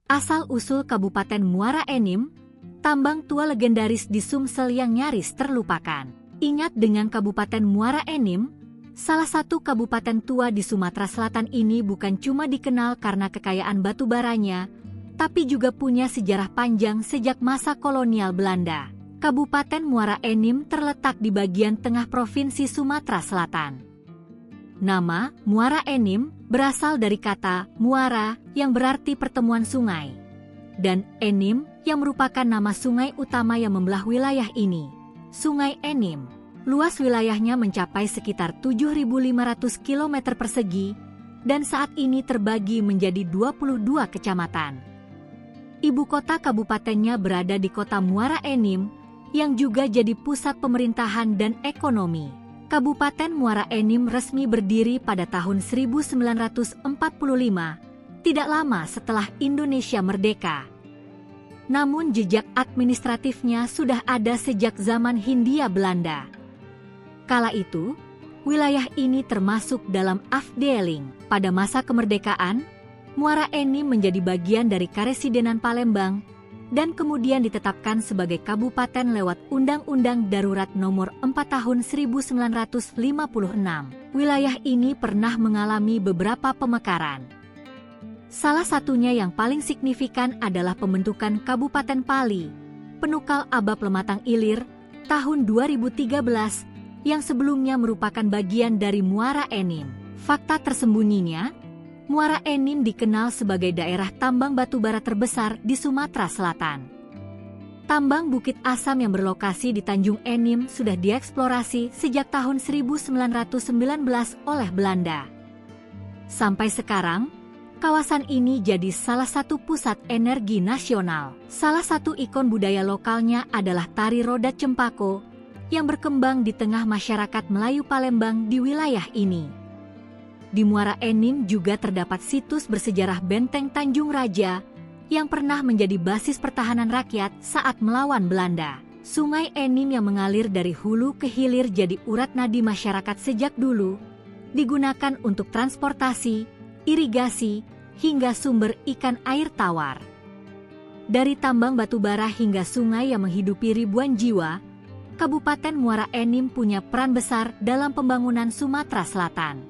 Asal-usul Kabupaten Muara Enim, tambang tua legendaris di Sumsel yang nyaris terlupakan. Ingat, dengan Kabupaten Muara Enim, salah satu kabupaten tua di Sumatera Selatan ini bukan cuma dikenal karena kekayaan batu baranya, tapi juga punya sejarah panjang sejak masa kolonial Belanda. Kabupaten Muara Enim terletak di bagian tengah Provinsi Sumatera Selatan. Nama Muara Enim berasal dari kata muara yang berarti pertemuan sungai, dan Enim yang merupakan nama sungai utama yang membelah wilayah ini. Sungai Enim, luas wilayahnya mencapai sekitar 7.500 km persegi dan saat ini terbagi menjadi 22 kecamatan. Ibu kota kabupatennya berada di kota Muara Enim yang juga jadi pusat pemerintahan dan ekonomi. Kabupaten Muara Enim resmi berdiri pada tahun 1945, tidak lama setelah Indonesia merdeka. Namun jejak administratifnya sudah ada sejak zaman Hindia Belanda. Kala itu, wilayah ini termasuk dalam afdeling. Pada masa kemerdekaan, Muara Enim menjadi bagian dari Karesidenan Palembang dan kemudian ditetapkan sebagai kabupaten lewat Undang-Undang Darurat Nomor 4 Tahun 1956. Wilayah ini pernah mengalami beberapa pemekaran. Salah satunya yang paling signifikan adalah pembentukan Kabupaten Pali, Penukal Abab Lematang Ilir, tahun 2013, yang sebelumnya merupakan bagian dari Muara Enim. Fakta tersembunyinya, Muara Enim dikenal sebagai daerah tambang batubara terbesar di Sumatera Selatan. Tambang Bukit Asam yang berlokasi di Tanjung Enim sudah dieksplorasi sejak tahun 1919 oleh Belanda. Sampai sekarang, kawasan ini jadi salah satu pusat energi nasional. Salah satu ikon budaya lokalnya adalah tari rodat cempako yang berkembang di tengah masyarakat Melayu Palembang di wilayah ini. Di Muara Enim juga terdapat situs bersejarah Benteng Tanjung Raja yang pernah menjadi basis pertahanan rakyat saat melawan Belanda. Sungai Enim yang mengalir dari hulu ke hilir jadi urat nadi masyarakat sejak dulu, digunakan untuk transportasi, irigasi, hingga sumber ikan air tawar. Dari tambang batubara hingga sungai yang menghidupi ribuan jiwa, Kabupaten Muara Enim punya peran besar dalam pembangunan Sumatera Selatan.